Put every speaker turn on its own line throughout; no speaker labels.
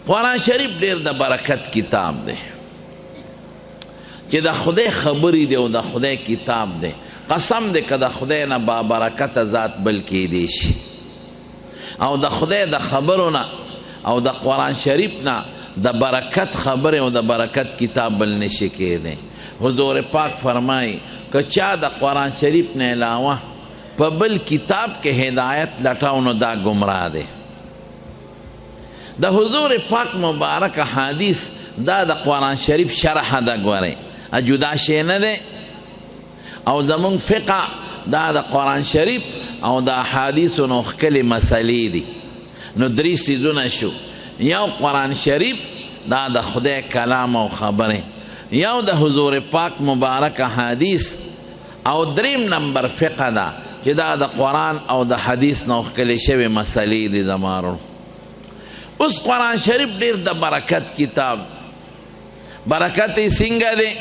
قرآن شریف ډیر د برکت کتاب دی چې د خدای خبرې دی او د خدای کتاب دی. قسم دی که د خدای نه با برکت ذات بل کېدی شي او د خدای د خبرو نه او د قرآن شریف نه د برکت خبرې او د برکت کتاب بل نشي کېدی. حضور پاک فرمایي که چا د قرآن شریف نه علاوه په بل کتاب کې هدایت لټاو نو دا گمراه دی. د حضور پاک مبارک حدیث دا د قرآن شریف شرح ده. ګورئ جدا شی نه دی او زمونږ فقه دا د قرآن شریف او د احادیثو نو ښکلې مسلې دي. نو درې څیزونه شو، یو قرآن شریف دا د خدای کلام او خبرې، یو د حضور پاک مبارک حدیث، او دریم نمبر فقه ده چې دا د قرآن او د حدیث نو ښکلې شوې مسلې دي. زمارو اوس قرآن شریف ډیر د برکت کتاب. برکت یې څنګه دی؟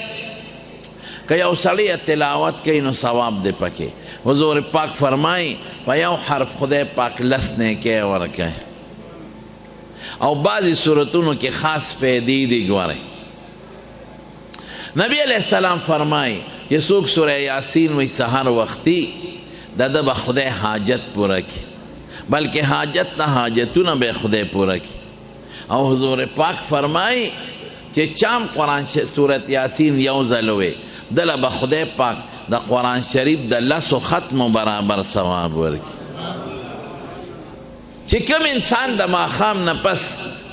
که یو سړی تلاوت کوي نو ثواب دی پکې. حضور پاک فرمایي په یو حرف خدای پاک 10 نیکۍ ورکوي او بعضې صورتونو کې خاص فایدې دي. ګورئ نبی علیہ السلام فرمایي چې څوک سوره یاسین وایي سحر وختي د ده به خدای حاجت پوره کړي، بلکې حاجت نه حاجتونه به خدای پوره کړي. او حضور پاک فرمایي چې چام قرآن سورت یاسین یو ځل ووایي دله به خدای پاک د قرآن شریف د 10 ختمو برابر ثواب ورکړي. چې کوم انسان د ماښام نه پس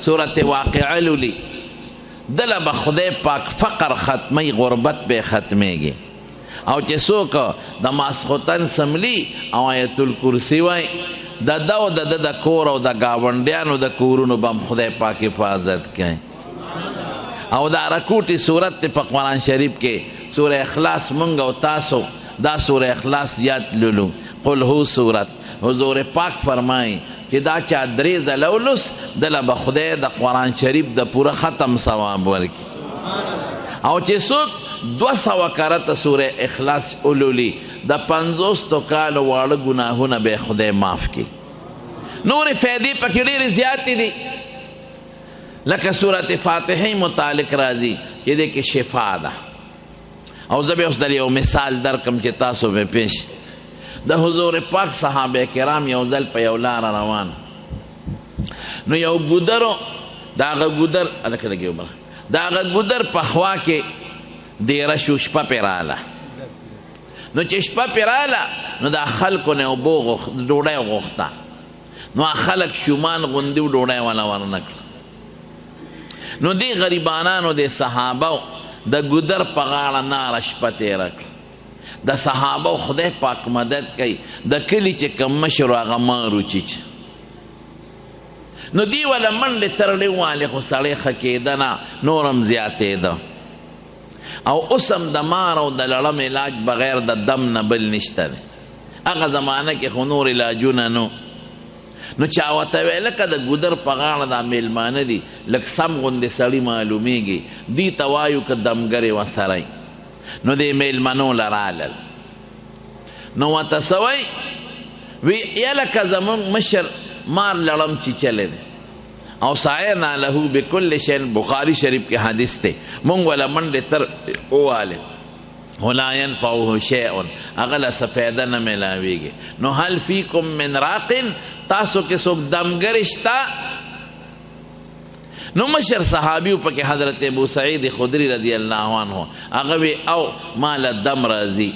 صورت واقعه لولي دله به خدای پاک فقر ختمی، غربت به ختمیږي. او چې څوک د ماسخوتن سملی او آیت الکرسی وای د ده او د ده د کور او د ګاونډیانو د کورونو به هم خدای پاک حفاظت کوي. او دا رکوټي صورت په قرآن شریف کې سوره اخلاص مونږ او تاسو دا سوره اخلاص یاد لولو، قل هو صورت. حضور پاک فرمایي چې دا چا 3 ځله ولوس دله به خدای د قرآن شریف د پوره ختم ثواب ورکړي. او چې څوک 200 کرته سوره اخلاص اولولي د 50 کالو واړه ګناهونه به خدای معاف کړي. نورې فایدې پکې ډېرې زیاتې دي، لکه سورت فاتحه متعلق راځي چې دې کې شفا ده. او زه به اوس در یو مثال درکم چې تاسو به پیش. د حضور پاک صحابه کرام یو ځل په یو لاره روان، نو یو ګودرو د هغه ګودر هلکه لږ یو د هغه ګودر په خوا کې دیره شو، شپه پرې راغله. نو چې شپه پرې راغله نو دا خلکو نه اوبه ډوډۍ غوښته، نو خلک شومان غوندې ډوډۍ والا ورنه کړه. نو دی غریبانانو د صحابه د ګودر په غاړه ناره شپه تېره کړه. د صحابه خدای پاک مدد کوي، د کلي چې کوم مشر و هغه مار وچیچ. نو دی وله منډې ترړې والې خو سړی ښه کېده نه، نور هم زیاتېده. او اوس هم د مار او د لړم علاج بغیر د دم نه بل نشته دی. هغه زمانه کې خو نور علاجونه نو. نو چا ورته ویل لکه د ګودر په غاړه دا میلمانه دي، لږ سم غوندې سړي معلومیږي، دې ته وایو که دمګرې ورسره یي. نو دې میلمنو له رالل، نو ورته څه وایي؟ وی یا لکه زمونږ مشر مار لړم چیچلی دی او سعینا له بکل شیء. بخاري شریف کې حدیث دی، مونږ وله منډې تر ووالې ولا ينفعه شیء، هغه له څه فایده نه میلاویږي. نو هل فیکم من راق، تاسو کې څوک دمګر شته؟ نو مشر صحابیو پکې حضرت ابو سعید خدری رضی الله عنه هغه وی او مال دم راځي،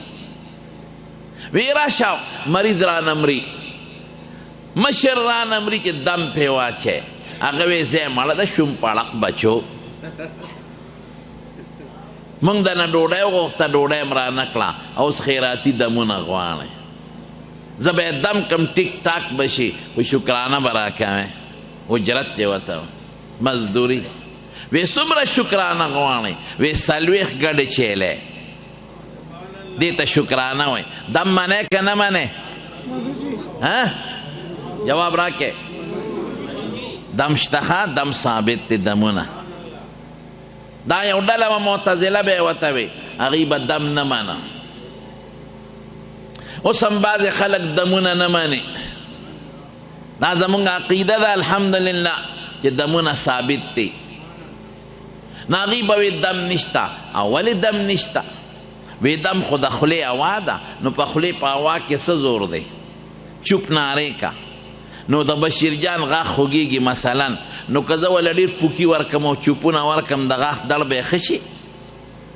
وی راشه مریض را نمري، مشر را نمري چې دم پې واچي. هغه وی زه مړه د شوم پړق بچو، مونږ د نه ډوډۍ وغوښته، ډوډۍ م را نه کړه، اوس خیراتي دمونه غواړئ. زه به دم کم ټیک ټاک بشي خو شکرانه به راکوې، اجرت چې ورته مزدوري. وی څومره شکرانه غواړئ؟ وی 40 ګډې چیلی، دې ته شکرانه وایي. دم منې که نه منې؟ جواب راکې. دم شته، دم ثابت دی دمونه. دا یو ډله به معتزله به یې ورته وي، هغوی به دم نه منه. اوس هم بعضې خلک دمونه نه مني. دا زمونږ عقیده ده الحمدلله چې دمونه ثابت دی. ناغي به وی دم نشته. او ولې دم نشته؟ وی دم خو د خولې هوا ده، نو په خولې په هوا کې څه زور دی؟ چوپ نارې کا. نو د بشیر جان غاښ خوږېږي مثلا، نو که زه وله ډېر پوکي ورکم او چوپونه ورکم د غاښ دړ به یې ښه شي؟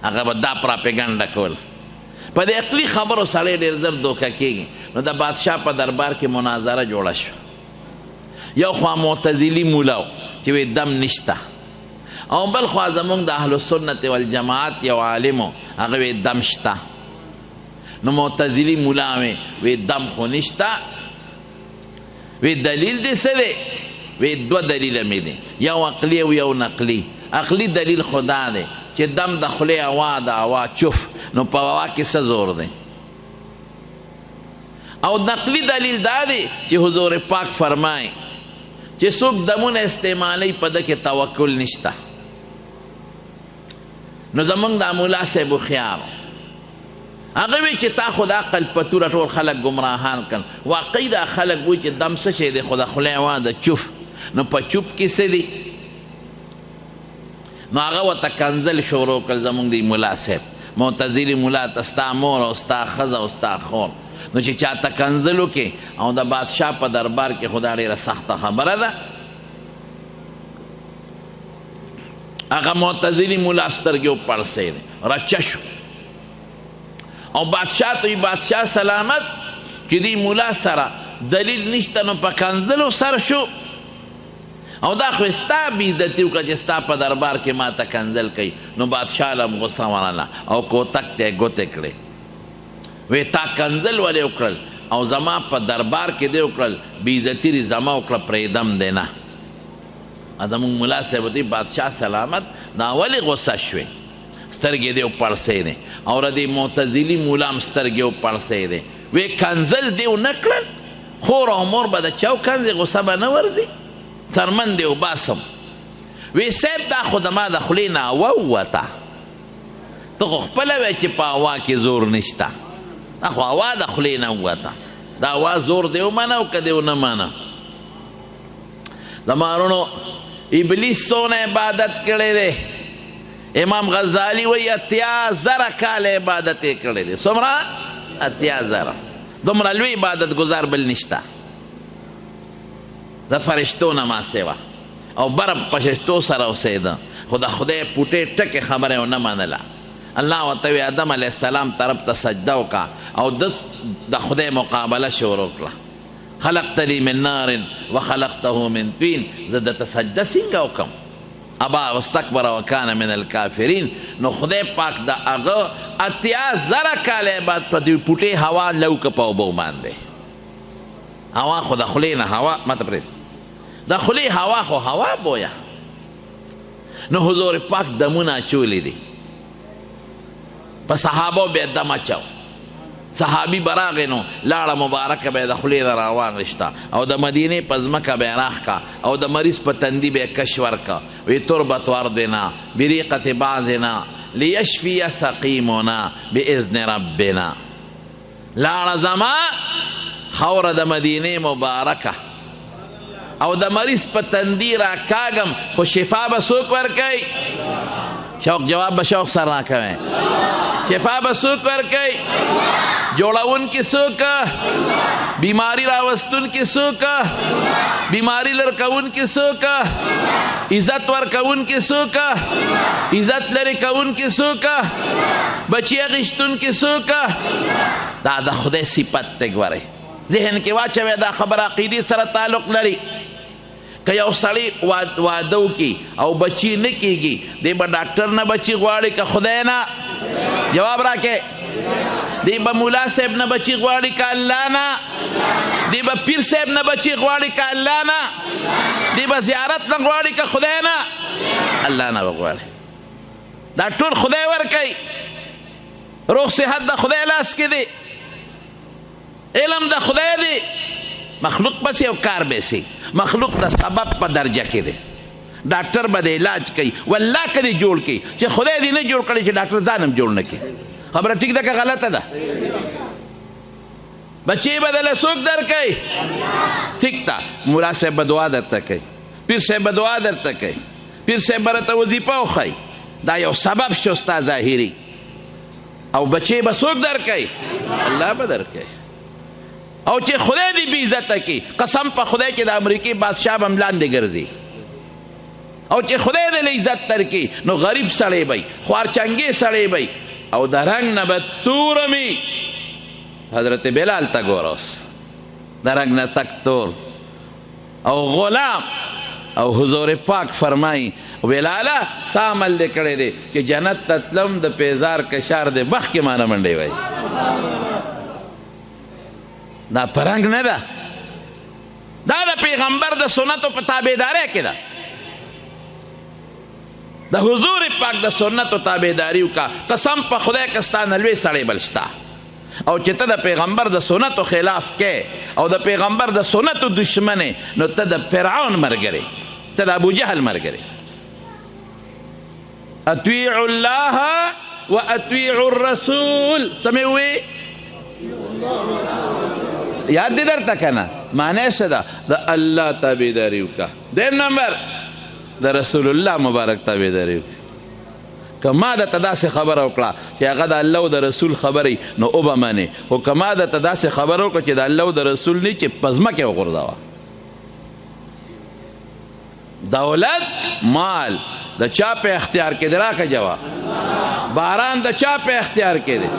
هغه به دا پراپیګنډه کوله. په دې عقلي خبرو سړی ډېر زر دوکه کېږي. نو د بادشاه په دربار کې مناظره جوړه شوه. یو خوا معتزلي مولا و چې وی دم نشته، او بل خوا زمونږ د اهل السنت والجماعت یو عالم و هغه وی دم شته. نو معتزلي مولا وی دم خو نشته. وی دلیل دی څه دی؟ وی دوه دلیله مې دی، یو عقلي او یو نقلي. عقلي دلیل خو دا دی چې دم د خولې هوا د هوا چوف، نو په هوا کې څه زور دی؟ او نقلی دلیل دا دی چې حضور پاک فرمای چې څوک دمونه استعمالی په ده کې توکل نشته. نو زمونږ دا مولا صاحب هوښیار هغه وی چې تا خو د عقل په توره ټول خلک ګمراهان کړل. واقعي دا خلک وایي چې دم څه شی دی؟ خو د خولې هوا د چوف. نو په چوپ کې څه دی؟ نو هغه ورته کنځل شروع کړل زمونږ دی مولا صاحب. معتزلي مولا ته ستا مور او ستا ښځه او ستا خور. نو چې چاته کنځل وکړي او د بادشاه په دربار کې خو دا ډېره سخته خبره ده. هغه معتزلي مولا سترګې وپړسېدې، رچه شو. او بادشاه ته وي بادشاه سلامت چې دی مولا سره دلیل نشته، نو په کنځلو سر شو. او دا خو ستا بېعزتي وکړه چې ستا په دربار کې ما ته کنځل کوي. نو بادشاه له هم غصه ورله او کوتک ته یې ګوتې کړې. وی تا کنځل ولې وکړل او زما په دربار کې دی وکړل، بېعزتي دې زما وکړه پرېږدم دی نه. زمونږ ملا صاحب دی بادشاه سلامت دا ولې غصه شوې؟ سترګې دې وپړسېدې. او د دې معتزلي مولا هم سترګې وپړسېدې. وی کنځل دې ونه کړل، خور او مور به د چا وکنځې غصه به نه ورځي؟ څرمن دې وباسم. وی صاحب دا خو د ما د خولې نه هوا ووته، ته خو خپله وی چې په هوا کې زور نشته. دا خو هوا د خولې نه ووته، دا هوا زور دې ومنه او که دې ونه منه. د مارونو ابلیس څونه عبادت کړی دی؟ امام غزالی وی 80,000 کال عبادت یې کړی دی. څومره؟ 80,000. دومره لوی عبادت ګزار بل نشته د فرشتو نه ما سوا. او بره پشتو سره اوسېده، خو د خدای پوټې ټکې خبره ونه منله. الله ورته وی آدم علیه السلام طرف ته سجده وکړه او د خدای مقابله شروع کړه. خلقتني من نار وخلقته من طين. زه درته سجده څنګه وکړم؟ ابا واستکبر وکان من الکافرین. نو خدای پاک د هغه 80,000 کال عبادت په دې پوټې هوا لوکه په اوبو باندې. هوا خو د خولې نه هوا ماته پرېږده، د خولې هوا خو هوا بویه. نو حضور پاک دمونه اچولی دي، په صحابو بیا دم اچو. صحابي براغې نو لاړه مبارکه به د خولې نه راواغېسته او د مدینې په ځمکه به یې راښکه او د مریض په تندي به یې کش ورکه. وی تربت ارضنا بریقة بعضنا لیشفی سقیمنا باذن ربنا. لاړه زما خوره د مدینې مبارکه او د مریض په تندي را کاږم، خو شفا به څوک ورکوي؟ شوق جواب به شوق سر راکوي. شفا به څوک ورکوي؟ جوړونکي څوک؟ بیماری راوستونکي څوک؟ بیماری لرکونکي څوک؟ عزت ورکونکي څوک؟ عزت لرې کوونکي څوک؟ بچي اخیستونکي څوک؟ دا د خدای صفت دی. ګورئ ذهن کې واچوئ، دا خبره عقیدې سره تعلق لري. که یو سړی واده وکړي او بچي نه کېږي، دی به ډاکټر نه بچي غواړي که خدای نه؟ جواب راکې. دی به مولا صاحب نه بچي غواړي که الله نه؟ دی به پیر صاحب نه بچي غواړي که الله نه؟ دی به زیارت نه غواړي که خدای نه؟ الله نه به غواړي. دا ټول خدای ورکوي. روغ صحت د خدای لاس کې دی، علم د خدای دی. مخلوق بس یو کار بیسی، مخلوق د سبب په درجه کې دی. ډاکټر به د علاج کوي، والله که دې جوړ کړي چې خدای دې نه جوړ کړي چې ډاکټر ځان هم جوړ نه کړي. خبره ټیک ده که غلطه ده؟ بچې به دله څوک درکوي؟ ټیک ده، ملا صاحب به دعا درته کوي، پیر صاحب دعا درته کوي، پیر صاحب برته وظیفه وښایي، دا یو سبب شو ستا ظاهري. او بچی به څوک درکوي؟ الله به درکوي. او چې خدای دې بې عزته کړي، قسم په خدای چې د امریکې بادشاه به هم لاندې ګرځي. او چې خدای دې له عزت درکړي نو غریب سړی به خوارچنګې سړی به او د رنګ نه به تورمي. حضرت بلال ته ګوره اوس د رنګ نه تک تور او غلام. او حضور پاک فرمایي بلاله څه عمل دې کړی دی چې جنت ته تلم د پیزار کشار دی مخکې مانه منډې وایي. دا پرنګ نه ده، دا د پیغمبر د سنتو په تابعدارۍ کې ده. د حضور پاک د سنتو تابعداري وکړه، قسم په خدای که ستا نه لوی سړی بل شته. او چې ته د پیغمبر د سنتو خلاف کې او د پیغمبر د سنتو دشمنې، نو ته د فرعون مرګرې، ته د ابو جهل مرګرې. اطیعوا الله و اطیعوا الرسول. سمې وې یاد دې درته که نه؟ معنی څه ده؟ د الله تابعداري وکړه. دویم نمبر د رسول الله مبارک تابعداري وکړه. که ما درته داسې خبره وکړه چې هغه د الله او د رسول خبرې نو او به منې، خو که ما درته داسې خبره وکړه چې د الله او د رسول نه چې په ځمکې وغورځوه. دولت مال د چا په اختیار کې دی؟ راکه جواب. باران د چا په اختیار کې دی؟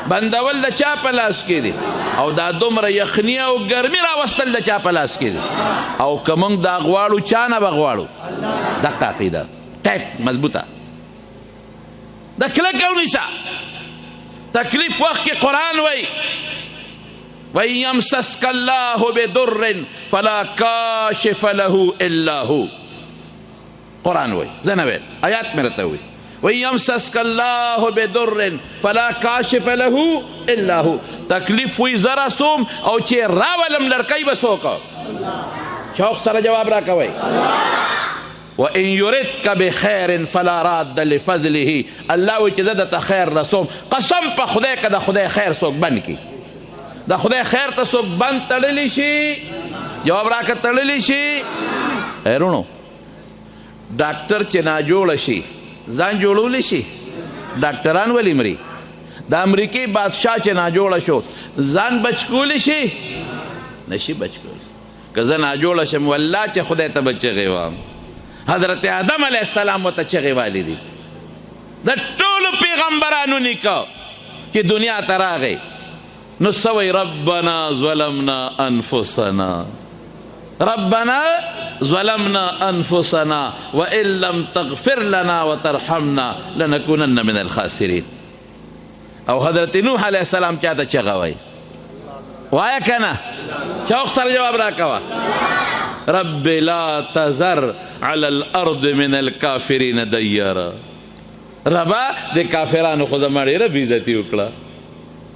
بندول د چا په لاس کې دی؟ او دا دومره یخني او ګرمي راوستل د چا په لاس کې دی؟ او که موږ دا غواړو چا نه به غواړو؟ دقه عقیده ټیک مضبوطه د کلک او نیسه. تکلیف وخت کې قرآن وایي وَإِن يَمْسَسْكَ اللَّهُ بِضُرٍّ فَلَا كَاشِفَ لَهُ إِلَّا هُوَ. قرآن وایي، زه نه وایم، آیات مې راته وایي وَإِن يَمْسَسْكَ اللَّهُ بِضُرٍّ فَلَا كَاشِفَ لَهُ إِلَّا هُوَ. تکلیف وی زه رسوم او چې راولم لړکۍ به څوک؟ شوق سره جواب راکوئ. وَإِن يُرِدْكَ بِخَيْرٍ فَلَا رَادَّ لِفَضْلِهِ. الله وایي چې زه درته خیر رسوم، قسم په خدای که د خدای خیر څوک بند کړي، د خدای خیر ته څوک بند تړلی شي؟ جواب راکړه تړلی شي؟ هیرونو ډاکټر چې ناجوړه شي ځان جوړولی شي؟ ډاکټران ولې مري؟ د امریکې بادشاه چې ناجوړه شو ځان بچ کولی شي؟ نشي بچ کولی. که زه ناجوړه شم والله چې خدای ته به چغې وایم. حضرت آدم علیه السلام ورته چغې والی دي. د ټولو پیغمبرانو نیکه چې دنیا ته راغی نو څه وایي؟ ربنا ظلمنا انفسنا، ربنا ظلمنا انفسنا وان لم تغفر لنا وترحمنا لنكونن من الخاسرین. او حضرت نوح علیه السلام چاته چغه وایي؟ وایه که نه؟ شوق سره جواب راکوه. رب لا تذر على الارض من الكافرین دیارا. ربا د کافرانو خو زما ډېره بې عزتي وکړه.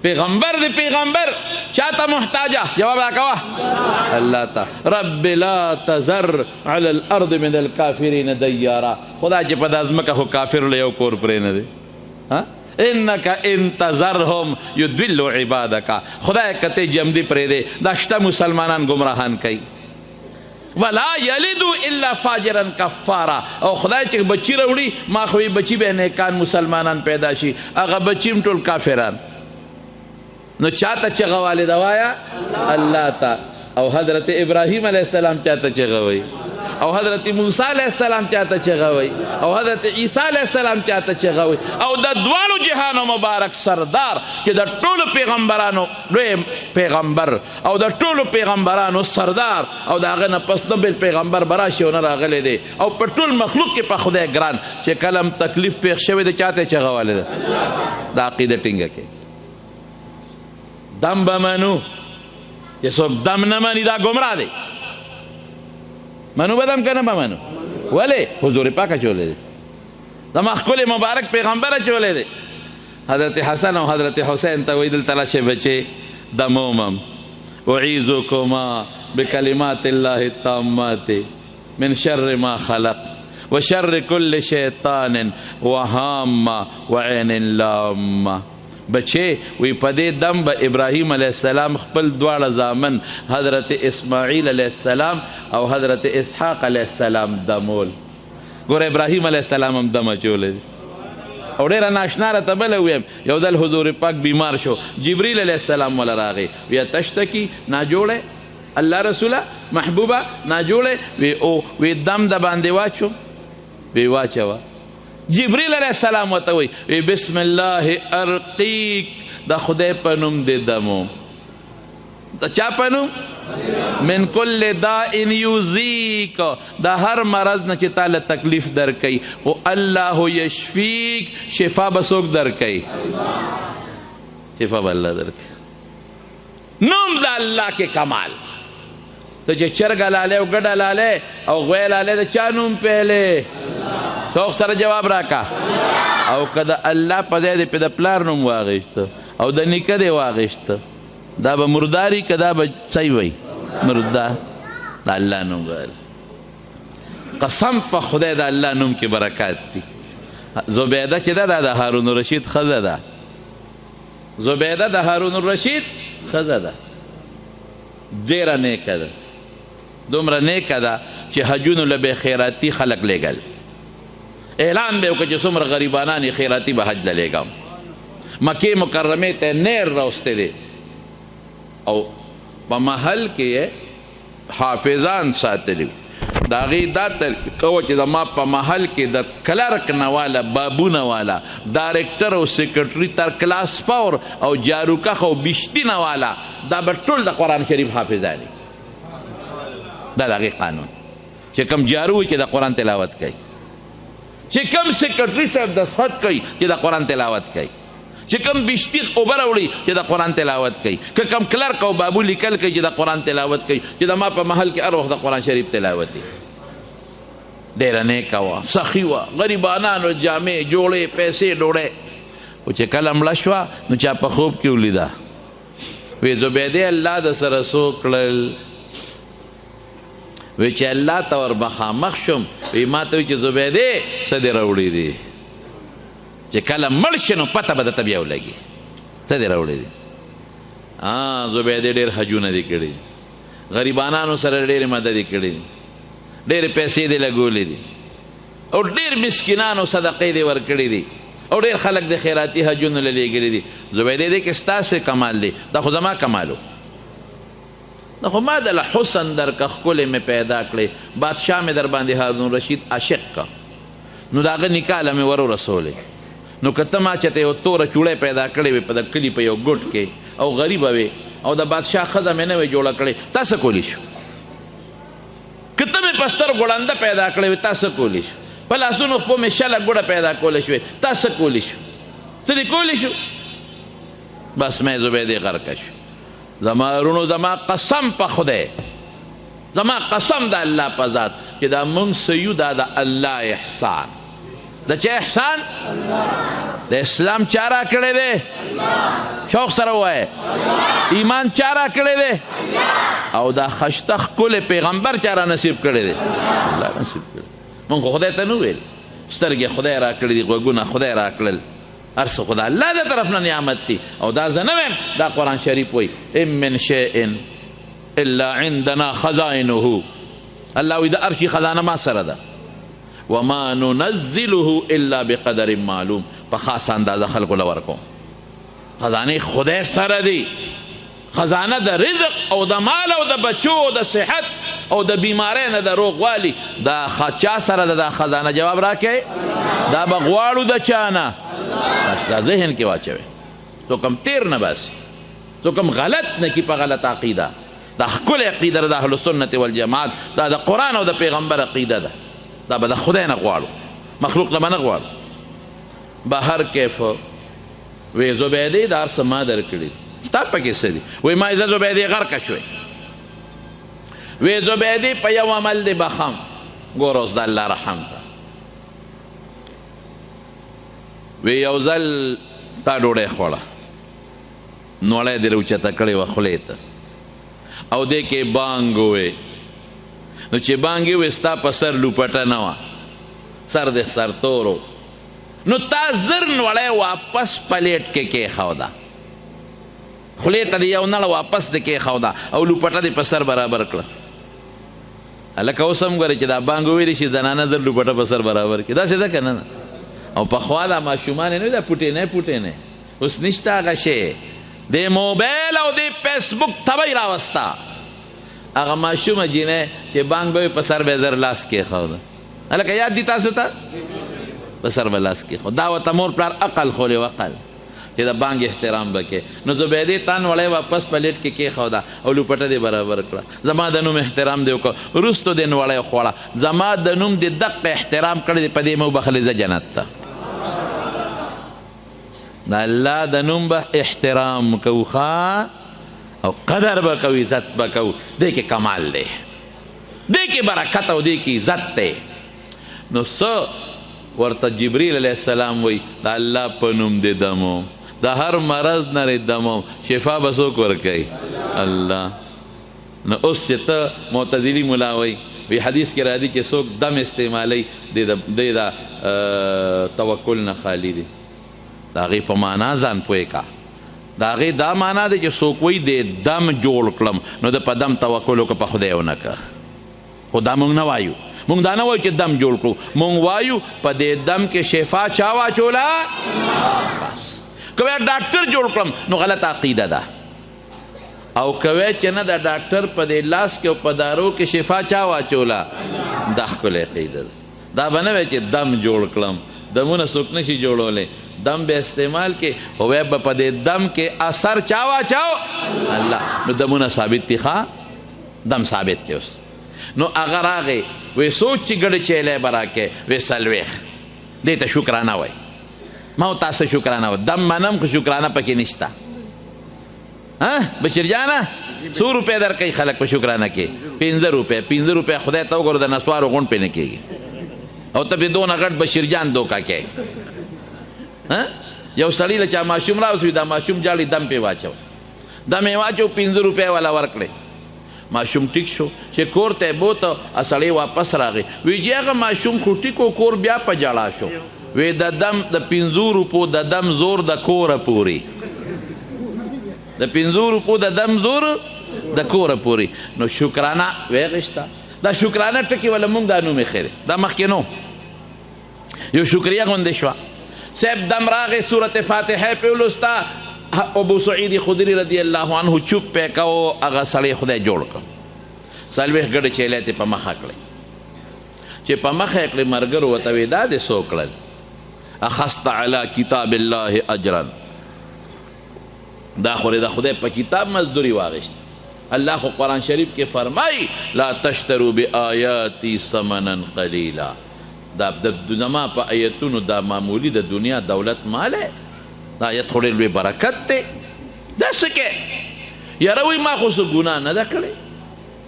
پیغمبر د پیغمبر چاته محتاجه؟ جواب راکوه الله ته. رب لا تذر على الارض من الكافرین دیارا. خدا چې په دا ځمکه خو کافر له یو کور پرې نه دی. انک ان تذرهم یضلوا عبادک. خدای کته جمدی پرې دی دا شته مسلمانان گمراهان کوي. ولا یلدو الا فاجرا کفارا. او خدای چې بچی راوړي ما خو بچی به نیکان مسلمانان پیدا شي، هغه بچیم ټول کافران. نو چاته چغه والد وایا؟ الله ته. او حضرت ابراهیم علیه السلام چاته چغه وایي؟ او حضرت موسی علیه السلام چاته چغه وایي؟ او حضرت عیسی علیه السلام چاته چغه وایي؟ او د دوالو جهانو مبارک سردار چې د ټولو پیغمبرانو لوی پیغمبر او د ټولو پیغمبرانو سردار او د هغه نه پس نه بل پیغمبر به راشي او نه راغلی دی. او په ټول مخلوق کې په خدای ګران چې کلم تکلیف پېښ شوی دی چاته چغه والی ده؟ د عقیده ټینګه کې دم به منو چې څوک دم نه مني دا ګمراه دی. منو به دم که نه به منو؟ ولې؟ حضور پاک اچولی دی، زما ښکلی مبارک پیغمبر اچولی دی. حضرت حسن او حضرت حسین ته وایي دلته راشئ بچې دمومم اعیذکما بکلمات الله التامات من شر ما خلق وشر كل شیطان وهامة وعين لامة بچه وی پدې دم به ابراهیم علیه السلام خپل دواړه زامن حضرت اسماعیل علیه السلام او حضرت اسحاق علیه السلام دمول. ګوره ابراهیم علیه السلام هم دم اچولی دی. او ډېره ناشنا راته بله ویم، یو ځل حضور پاک بیمار شو، جبریل علیه السلام وله راغی، وی تشتکی ناجوړی الله رسوله محبوبه ناجوړی؟ وی دم د باندې واچو؟ وی واچوه. جبریل علیه السلام ورته وی بسم الله ارقیک، د خدای په نوم دې دمو. د چا په نوم؟ من کل داء یوزیک، د هر مرض نه چې تاله تکلیف درکوي، او الله یشفیک، شفا به څوک درکوي؟ شفا به الله درکوي. نوم د الله کې کمال. ته چې چرګه لالی او ګډه لالی او غوی لالی د چا نوم پیلی؟ څوک سره جواب راکا. او که د الله په ځای دې پې د پلار نوم واغېشته او د نیکه دې واغېشته، دا به مرداري که دا به څه وی؟ مردار. د الله نوم ویل. قسم په خدای د الله نوم کې برکات دي. زبیده چې ده دا د هارون الرشید ښځه ده. زبیده د هارون الرشید ښځه ده. ډېره نیکه ده، دومره نیکه ده چې حجونو له به خیراتي خلک لیږل. اعلان به وکړه چې څومره غریبانان یې خیراتي به حج له لیږم. مکې مکرمې ته نیر راوستی دی او په محل کې یې حافظان ساتلي. د هغې دا طریقه وه چې زما په محل کې د کلرک نه والا، بابونه والا، ډایرکټر او سیکرټري تر کلاس فور او جاروکخ او بشتي نه والا، دا به ټول د قرآن شریف حافظان دي. دا د هغې قانون چې کوم جارو وي چې د قرآن تلاوت کوي، چې کوم سیکرټري صاحب دستخط کوي چې د قرآن تلاوت کوي، چې کوم بشتي اوبه راوړي چې د قرآن تلاوت کوي، که کوم کلرک او بابو لیکل کوي چې د قرآن تلاوت کوي، چې د ما په محل کې هر وخت د قرآن شریف تلاوت دی. ډېره نیکه وه، سخي وه، غریبانانو جامې جوړې، پیسې ډوړې. خو چې کله مړه شوه نو چا په خوب کې ولیده، وی زبیدې الله د سره څو کړل؟ وی چې الله ته ور مخامخ شم، وی ما ته وی چې زبیدې څه دې راوړي دي، چې کله مړ شي نو پته به درته بیا ولګي څه دې راوړي دي. زبیدې ډېر حجونه دي کړي، غریبانانو سره ډېرې مدد یې کړي، ډېرې پیسې دې لګولې دي، او ډېر مسکینانو صدقې دې ورکړي دي، او ډېر خلک د خیراتي حجونو له لیږلي دي. زبیدې دې کې ستاسې کمال دی، دا خو زما کمال و. دا خو ما دله حسن درکه، ښکلې مې پیدا کړې، بادشاه مې در باندې هارون رشید عاشق که، نو د هغه نکاح له مې ور ورسولی. نو که ته ما چېته یو توره چوړی پیدا کړې وې په د کلي په یو ګوټ کې، او غریبه وې او د بادشاه ښځه مې نه وې جوړه کړې، تا څه کولی شو؟ که ته مې په سترګو ړنده پیدا کړې وې، تا څه کولی شو؟ په لاسونو خپو مې شله ګوړه پیدا کولی شوې، تا څه کولی شو؟ څه دې کولی شو؟ بس مې زبیدې غرقه شو. زما ورونو، زما قسم په خدای، زما قسم د الله په ذات چې دا مونږ څه یو، دا د الله احسان. د چا احسان؟ د اسلام چا را کړی دی؟ شوق سره ووایه. ایمان چا را کړی دی؟ او دا خشته ښکلی پیغمبر چا را نصیب کړی دی؟ الله نصیب کړی. مونږ خو خدای ته نه ویل، سترګې خدای را کړي دي، غوږونه خدای را کړل، هر څه خدای الله د طرف نه نعمت دي. او دا زه نه ویم، دا قرآن شریف وایي ان من شیء الا عندنا خزائنه. الله وایي د هر شي خزانه ما سره ده. وما ننزله الا بقدر معلوم. په خاصه اندازه خلکو له ورکوم. خزانې خدای سره دي، خزانه د رزق او د مال او د بچو او د صحت او د بیماری نه د روغوالي دا چا سره ده؟ دا خزانه جواب راکړئ. دا به غواړو د چا نه؟ دا ذهن کې واچوئ. څوک هم تیر نه باسي، څوک هم غلط نه کي په غلط عقیده. دا ښکلې عقیده ده د اهلسنت والجماعت، دا د قرآن او د پیغمبر عقیده ده. دا به د خدای نه غواړو، مخلوق نه به نه غواړو. بهر کیف وی زبیدې دا هر څه ما درکړي، ستا پکې څه دي؟ وی ما زه زبیدې غرقه شوې. وی زبیدې په یو عمل دې بخم، ګوره اوس د الله رحم ته. وی یو ځل تا ډوډۍ خوړه، نوړی دې راوچته کړې وه خولې ته، او دې کې بانګ ووې. نو چې بانګ یې وې، ستا په سر لوپټه نه وه، سر دې سرتور و، نو تا زر نوړی واپس پلیټ کې کېښوده، خولې ته دې یو نړه واپس دې کېښوده او لوپټه دې په سر برابر کړه. هلکه اوس هم ګورې چې دا بانګ وویلی شي زنانه زر لوپټه په سر برابر کړي، داسې ده که نه؟ او پخوا دا ماشومان یې نه وي دا پوټینی اوس نشته هغه شی. د موبایل او د فیسبوک تبی راوسته. هغه ماشومه جینۍ چې بانګ به په سر به زر لاس کېښوده، هلکه یاد دي تاسو ته؟ په سر به لاس کېښود. دا ورته مور پلار عقل خولې وقل چې د بانګ احترام به کې. نو زبیدې تان وړی واپس پلیټ کې کېښوده او لوپټه دې برابر کړه. زما د نوم احترام دې وکړه، وروستو دې نوړی خوړه. زما د نوم دې دقه احترام کړی دی، په دې مو بخلې زه جنت ته. د الله د نوم به احترام کوو ښه، او قدر به کوو، عزت به کوو. دې کې کمال دی، دې کې برکت او دې کې عزت دی. نو څه ورته جبریل علیه السلام وی د الله په نوم دې دموم، د هر مرض نه دې دموم، شفا به څوک ورکوي؟ الله. نو اوس چې ته معتزلي ملا وی وی حدیث کې راځي چې څوک دم استعمالی دې دا توکل نه خالی دی. د هغې په معنا ځان پوه کا. د هغې دا معنا دی چې څوک وی دې دم جوړ کړم، نو د په دم توکل وکړه، په خدای ونه کړه. خو دا مونږ نه وایو، مونږ دا نه وایو چې دم جوړ کړو، مونږ وایو په دې دم کې شفا چا واچوله؟ بس. که وایي ډاکټر جوړ کړم نو غلطه عقیده ده. او که وایي چې نه د ډاکټر په دې لاس کې او په دارو کې شفا چا واچوله؟ دا ښکلې عقیده ده. دا به نه وایي چې دم جوړ کړم، دمونه څوک نشي جوړولی. دم به استعمال کې خو وایي به په دې دم کې اثر چا واچو؟ الله. نو دمونه ثابت دي ښه، دم ثابت دی. اوس نو هغه راغی وی سوچ چې ګډه چیلی به راکې، وی څلوېښت. دې ته شکرانه وایي. ما و تاسو شکرانه وایي، دم منم خو شکرانه پکې نشته. بشیر جانه 100 روپۍ درکوي خلک په شکرانه کې، 15 روپۍ. 15 روپۍ خدای ته وګوره د نسوارو غونډ پې نه کېږي، او ته پې دونه غټ بشیر جان دوکه کې. یو سړي له چا ماشوم راوسوي، دا ماشوم جاړي دم پې واچو، دم یې واچو، 15 روپۍ والا ورکړې. ماشوم ټیک شو چې کور ته بوته، سړی واپس راغی. وی چې هغه ماشوم خو ټیک و، کور بیا په جړا شو. وی د دم د 15 روپو د دم زور د کوره پورې، د 15 روپو د دم زور د کوره پورې. نو شکرانه ویغشته. دا شکرانه ټکي ولا مونږ دا نوم یې ښه دی، دا مخکې نو یو شکریه غوندې شوه. صاحب دم راغی، صورت فاتحه پې ولوسته. ابو سعید خدری رضی الله عنه چوپ پې کو، هغه سړی خدای جوړ کړ. 40 ګډه چیلی ته په مخه کړی. چې په مخه یې کړې ملګرو ورته وی دا دې څو کړل؟ اخذت علی کتاب الله اجرا. دا خو د خدای په کتاب مزدوري واغشت. الله خو قرآن شریف کې فرمایي لا تشتروا بآیاتی ثمنا قلیلا. دا زما په آیتونو دا معمولی د دنیا دولت ماله، دا آیت خو ډېر لوی برکت دی. دا څه کې یاره وایي ما خو څه ګناه نه ده کړې،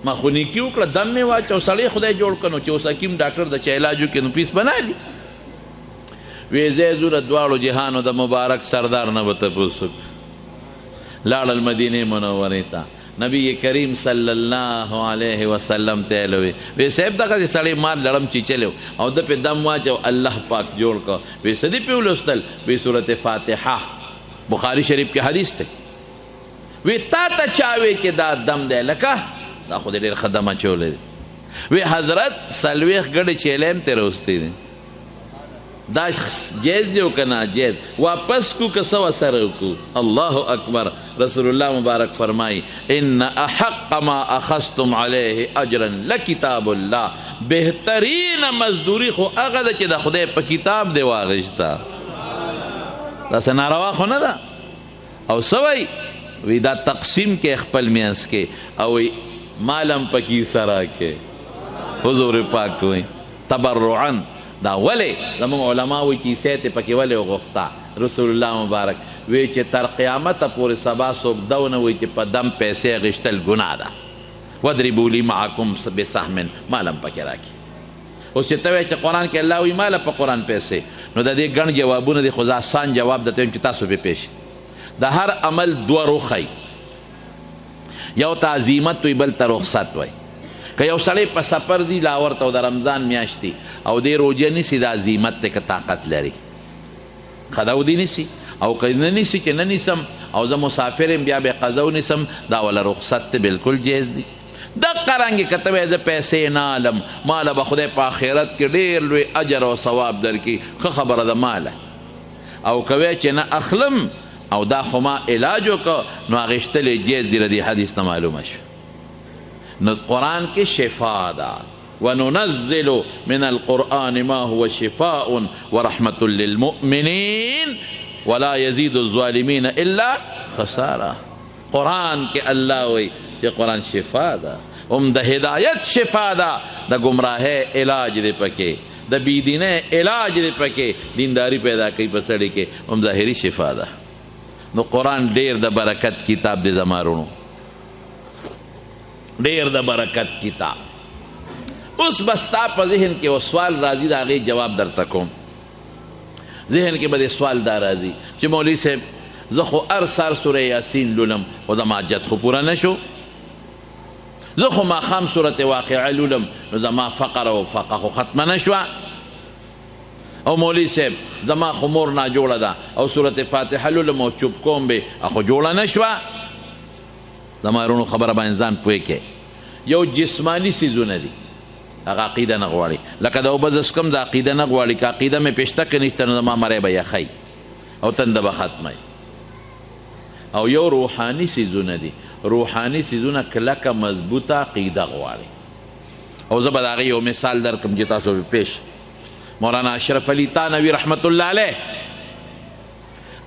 ما خو نیکي وکړه، دم مې واچو، سړی خدای جوړ کړ. نو چې اوس حکیم ډاکټر د چا علاج وکړي نو پیس بنالي. وی زه ځو د دواړو جهانو د مبارک سردار نه به تپوس وکړو. لاړل مدینې منورې ته. نبی کریم صلی الله علیه وسلم ته وی صاحب دغه سړی مار لړم چیچلو او د په دم واچو، الله پاک جوړ کو. وی سدی په ولستل، وی سورته فاتحه بخاری شریف کې حدیث ته. وی تا ته چاوي چې دا دم دی لکه دا خو ډېر خدمه چولې. وی حضرت 40 ګډه چیلم ته روستي دي، دا جیز دی او که ناجیز واپس کو که سو سره کو. الله اکبر. رسول الله مبارک فرمائی ان احق ما اخذتم علیه اجرا لکتاب الله. بهترین مزدوری خو هغه ده چې د خدای په کتاب دی واغشته. داسې ناروا خو نه ده. او سوی وی دا تقسیم کې خپل میانس کې، او مالم پکې سره کې حضور پاک وی تبرعا. دا ولی زمونږ علما وی چې سیت پکې ولی وغوښته رسول الله مبارک وی چې تر قیامته پورې سبا څوک دونه وی چې په دم پیسې غشتل ګناه ده. وضربوا لي معکم بسهم مالم پکې راکړي. اوس چې ته وایې چې قرآن کې الله وی ماله په قرآن پیسې، نو د دې ګڼ جوابونه دي، خو زه آسان جواب درته وایم چې تاسو پې پیش. د هر عمل دوه روخی، یو ته عزیمت وی بل ته رخصت وی. که یو سړی په سفر دی لا ورته د رمضان میاشت دی او دې روژه نیسي، د عزیمت دی که طاقت لري. خداو دی نیسی او که نه نیسی چې نه نیسم او زه مسافر یم بیا به قضا ونیسم دا ولا رخصت ته بالکل جایز دی. دقه رنګې که ته وایې زه پیسې نه علم ماله به خدای په آخرت کې ډېر لوی اجر او ثواب درکړي ښه خبره ده ماله. او که وایې چې نه اخلم او دا خو ما علاج وکړه نو اخیستلی جایز دی له دې حدیث نه معلومه شوه. نو قرآن کې شفا ده. وننزل من القرآن ما هو شفاء ورحمة للمؤمنين ولا يزيد الظالمين الا خسارة. قرآن کې الله وی چې قرآن شفا ده، هم د هدایت شفا ده، د گمراهۍ علاج دی پکې، د بيدینۍ علاج دی پکې، دینداری پیدا کوي په سړي کې، هم ظاهري شفا ده. نو قرآن ډیر د برکت کتاب دی زمارونو، ډیر د برکت کتاب. اوس بستا په ذهن کې و سوال راځي، د هغې جواب درته کوم. ذهن کې به د سوال دا راځي چې مولوي صاحب زه خو هر سهار سوره یاسین لولم خو زما حاجت خو پوره نه شو، زه خو ماښام سورت واقعه لولم نو زما فقر او فقه خو ختمه نه شوه، او مولوي صاحب زما خو مور ناجوړه ده او سورت فاتحه لولم او چوپ کوم به خو جوړه نه شوه. زما رونو خبره باندې ځان پوه کې. یو جسمانی څیزونه دي هغه عقیده نه غواړي، لکه د اوبه زسکم د عقیده نه غواړي، که عقیده مې پېشته که نشته نو زما مری به یخی او تنده به ختمی. او یو روحانی څیزونه دي، روحانی څیزونه کلکه مضبوطه عقیده غواړي. او زه به د هغې یو مثال درکړم چې تاسو به پیش. مولانا اشرف علي تانوي رحمت الله علیه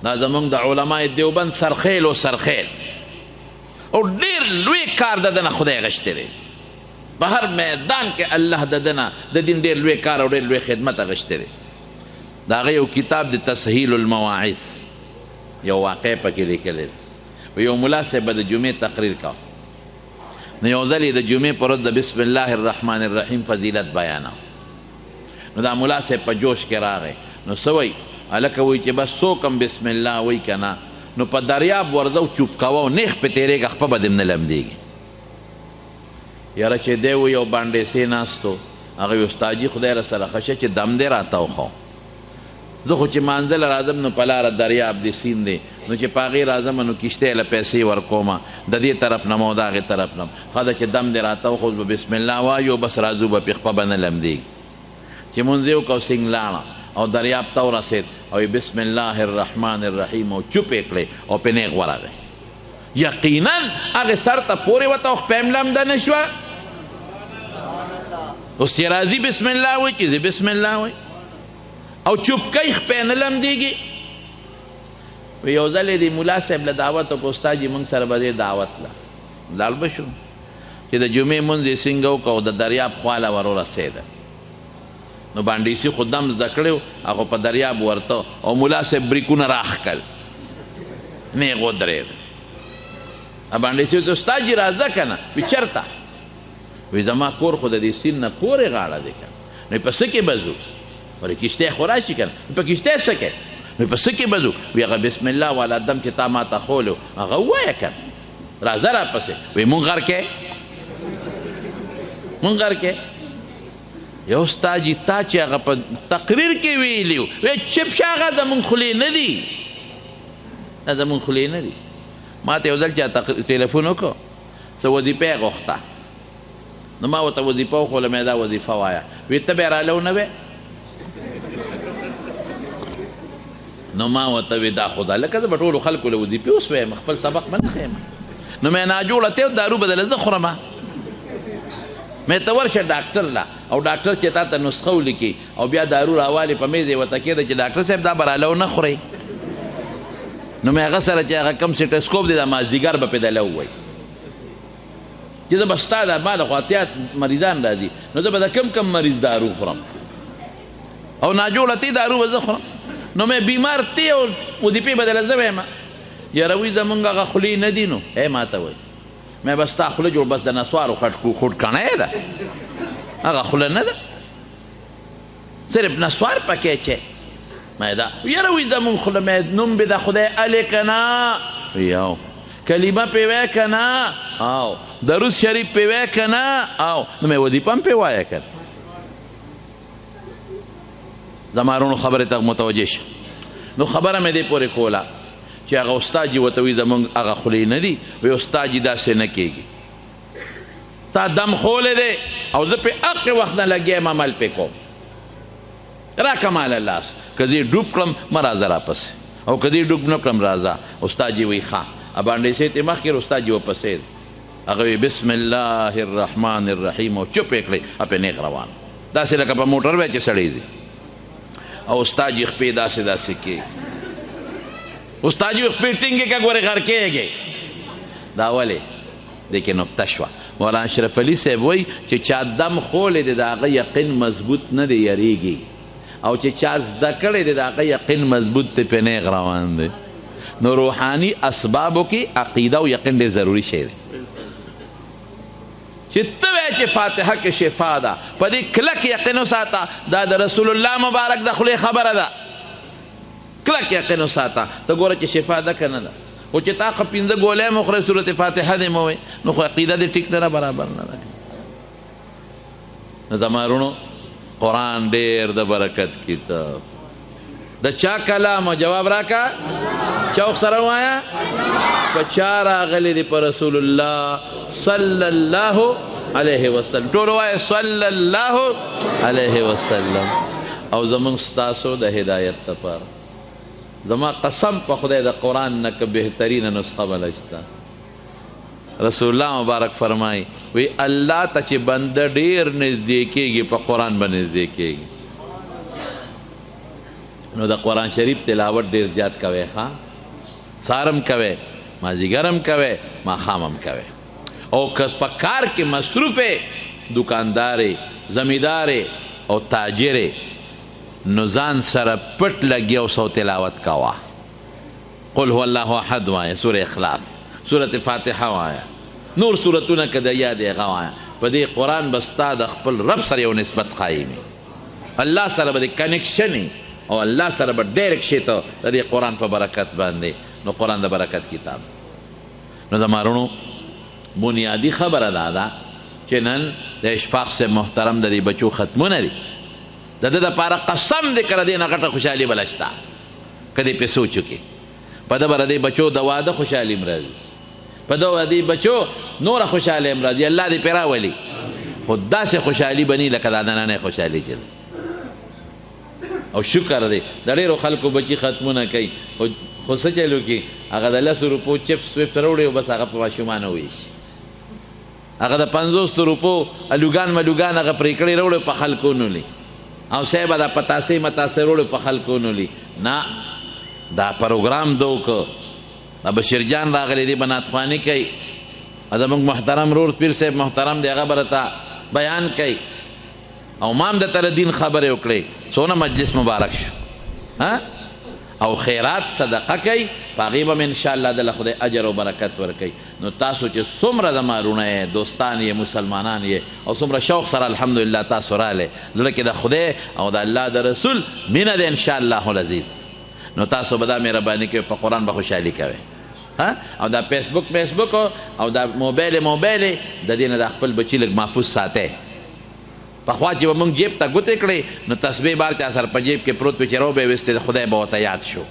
دا زمونږ د علماء دیوبند سرخیل او سرخیل او ډېر لوی کار د ده نه خدای غشتی دی. په هر میدان کې الله د ده نه د دین ډېر لوی کار او ډېر لوی خدمت غشتی دی. د هغه یو کتاب د تسهیل المواعظ یو واقع پکې لیکلی دی. یو ملا صاحب به د جمعې تقریر کا، نو یو ځل یې د جمعې په ورځ د بسم الله الرحمن الرحیم فضیلت بیانه. نو دا ملا صاحب په جوش کې راغی، نو څه وایي هلکه وایي چې بس څوک هم بسم الله وایي که نه نو په دریاب ورځه او چوپ کوه او نیغ پې تېرېږه خپه به دې نه لمدېږي. یاره چې دی و یو بانډیسې ناستو، هغه وی استاد جي خدای رسره ښه شه چې دم دې راته وښو، زه خو چې مانځله راځم نو په لاره دریاب دی سیند دی نو چې په هغې راځم نو کښتۍ له پیسې ورکومه د دې طرف نه او د هغې طرف نه ښه ده چې دم دې راته وښو به بسم الله وایو بس راځو به پې خپه به نه لمدېږي. چې مونځ یې وکړو سینګ لاړه او دریاب ته ورسېد او بسم الله الرحمن الرحیم او چوپ یې کړې او پې نیغ ورغی. یقینا هغې سر ته پورې وته او خپه یې هم لمده نه شوه. اوس چې راځي بسم الله وایي چې زه بسم الله وایي او چوپکۍ خپې نه لمدېږي. یو ځل یې د ملا صاحب له دعوت وکړو استاد جي موږ سره به دې دعوت له لاړ به شو چې د جمعې مونځ یې څنګه وکړو او د دریاب خواله ور ورسېده. نو بانډیسي خو دم زده کړی هغه په دریاب ورته او ملا صاحب بریکونه راښکل نیغ ودرېد. بانډیسي ورته استاد جي راځه که نه؟ وي چېرته؟ وی زما کور خو د دې سیند نه پورې غاړه دی که نو په څه کې به ځو؟ ولې کښتۍ خو راشي که نه؟ په کښتۍ څه کوې؟ نو په څه کې به ځو؟ وی هغه بسم الله والا دم چې تا ما ته ښولو هغه ووایه که نه راځه راپسې. وی مونږ غر کې مونږ غر کې یو ستا جي تا چې هغه په تقریر کې ویلي وی چپ شه هغه زمونږ خولې نه دي، دا زمونږ خولې نه دي. ما ته یو ځل چا ټلیفون وکړو څه وظیفه یې غوښته، نو ما ورته وظیفه وښوله مې دا وظیفه وایه. وی ته به یې راله ونه وې؟ نو ما ورته وی دا خو ده لکه زه به ټولو خلکو له وظیفې اوس ویم خپل سبق به نه ښیم. نو مې ناجوړه ته دارو بدله زه خورمه. مې ته ورشه ډاکټر له او ډاکټر چې تا ته نسخه ولیکي او بیا دارو راوالې په میز یې ورته کېده چې ډاکټر صاحب دا به راله ونه خورئ. نو مې هغه سره چې هغه کم سټسکوپ دی دا مازدیګر به پې دله ووایي چې زه به ستا دا ما له خوا اتیا مریضان راځي نو زه به د کم مریض دارو خورم او ناجوړه تی دارو به زه خورم. نو مې بیمار تی او وظیفې بدله زه ویم. یاره وایي زمونږ هغه خولې نه دي. نو ای ما ته وایي مې به ستا خوله جوړ بس د نسوارو خوټکڼۍ ده، هغه خوله نه ده، صرف نسوار پکې چې مې دا. یاره وایي زمونږ خوله مې نوم به د خدای الې که نه؟ یو کلمه پې وایه که نه؟ او درود شریف پې وایه که نه؟ او نو مې وظیفه هم پې وایه که نه؟ زما رونو خبرې ته متوجه شه. نو خبره مې دې پورې کوله چې هغه استاد جي ورته وایي زمونږ هغه خولې نه دي وایي استاد جي داسې نه کېږي تا دم خولی دی او زه پې هغې وخت نه لګیا یم عمل پې کوم راکه ماله لاس که زه ډوب کړم مه راځه راپسې او که دې ډوب نه کړم راځه استاد جي وایي ښه ابانډې سې ته مخکې استاد جي ورپسې دی هغه وایي بسم الله الرحمن الرحیم او چپ یې کړئ اپې نیغ روان داسې لکه په موټر وی چې سړی ځي او استاد جي خپې داسې داسې کېږي استاد جي خپې ټینګې که ګورې غر کېږي دا ولې دې کې نکته شوه مولانا اشرف علي صاحب وایي چې چا دم خولی دی د هغه یقین مضبوط نه دی یریږي او چې چا زده کړی دی د هغه یقین مضبوط دی پې نیغ روان دی نو روحاني اسبابو کې عقیده او یقین ډېر ضروري شی دی چې ته وایې چې فاتحه کې شفا ده په دې کلک یقین وساته دا د رسول الله مبارک د خولې خبره ده کلک یقین وساته ته ګوره چې شفا ده که نه ده خو چې تا خو پنځه ګولۍ مو خورې صورت فاتحه دې مو وایي نو خو عقیده دې ټیک نه ده برابر نه ده نو زما وروڼو قرآن ډېر د برکت کتاب د چا کلام او جواب راکا چوک سره وایا په چا راغلی دی په رسول الله صلی الله علیه وسلم ټول وایه صلی الله علیه وسلم او زمونږ ستاسو د هدایت لپاره زما قسم په خدای د قرآن نه که بهترینه نسخه بله شته رسول الله مبارک فرمایي وی الله ته چې بنده ډېر نږدې کېږي په قرآن به نږدې کېږي نو د قرآن شریف تلاوت ډېر زیات کوئ ښه سارم کوئ مازدیګرم کوئ ماښام کوئ او که په کار کې مصروف دکاندارې زمیندارې او تاجرې نو ځان سره پټ لګي او سو تلاوت کوه قل هو الله احد وایه سوره اخلاص سوره فاتحه وایه نور سورتونه که د یاد یې هغه وایه په دې قرآن به ستا د خپل رب سره یو نسبت قایمي الله سره به د کنیکشن او الله سره به ډایرکټ شي ته د دې قرآن په برکت باندې نو قرآن د برکت کتاب نو زما وروڼو بنیادي خبره دا ده چې نن د اشفاق صاحب محترم د دې بچو ختمونه دي د ده دپاره قسم دی که د دې نه غټه خوشحالي بله شته که دې پې سوچ وکړي په ده به د دې بچو د واده خوشحالي م راځي په ده به د دې بچو نوره خوشحالي م راځي الله دې پې راولي خو داسې خوشحالي به نی لکه دا نننۍ خوشحالي چې ده او شکر دی د ډېرو خلکو بچي ختمونه کوي خو څه چل وکړي هغه د 10 روپو چپس ویپس راوړي او بس هغه په ماشومانه وویشي هغه د 50 روپو الوګان ملوګان هغه پرې کړی راوړي په خلکو نولي او صاحب دا پتاسې متاسې راوړي په خلکو نولي نه دا پروګرام دو که دا بشیر جان راغلی دی به نعتخواني کوي زموږ محترم رور پیر صاحب محترم دی هغه به راته بیان کوي او مام د تر دین خبرې وکړئ څونه مجلس مبارک شو او خیرات صدقه کوي په هغې به م انشاءالله دله خدای اجر او برکت ورکوي نو تاسو چې څومره زما وروڼه یې دوستان یې مسلمانان یې او څومره شوق سره الحمدلله تاسو رالی زړه کې د خدای او د الله د رسول مینه ده انشاءالله العزیز نو تاسو به دا مهرباني کوئ په قرآن به خوشحالي کوئ او دا فیسبوک او دا موبایل د دې نه د خپل بچي لږ محفوظ ساتئ پخوا چې به مونږ جیب ته ګوتې کړې نو تسبیح بار چا سره په جیب کې پروت وي چې رو به یې ویستې خدای به ورته یاد شو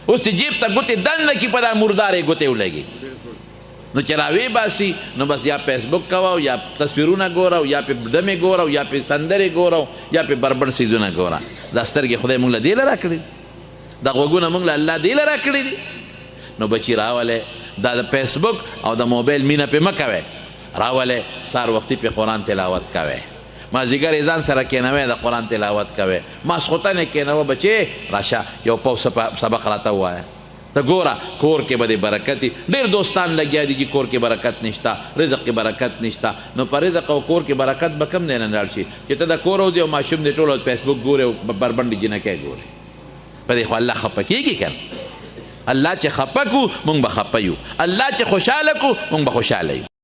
اوس چې جیب ته ګوتې دننه کي په دا مردارې ګوتې ولګي نو چې راوی باسي نو بس یا فیسبوک کوه یا تصویرونه ګوره یا پې ډمې ګوره یا پې سندرې ګوره یا پې بربند څیزونه ګوره دا سترګې خدای مونږ له دې له راکړي دا غوږونه مونږ له الله دې له راکړي دي نو بچي راولې دا د فیسبوک او د موبایل مینه پې مه کوئ راولې سهار وختي پې قرآن تلاوت کوئ مازدیګر یې ځان سره کېنوئ د قرآن تلاوت کوئ ماسخوتن یې کېنوه بچې راشه یو پو سبق راته ووایه ته ګوره کور کې به دې برکت وي ډېر دوستان لګیا دي چې کور کې برکت نشته رزق کې برکت نشته نو په رزق او کور کې برکت به کم دی نه لاړ شي چې ته د کور او دی او ماشوم دې ټول فیسبوک ګورې او بربنډې جنکۍ ګورې په دې خو الله خفه کېږي که الله چې خفه کړو مونږ به خفه یو الله چې خوشحاله کړو مونږ به خوشحاله یو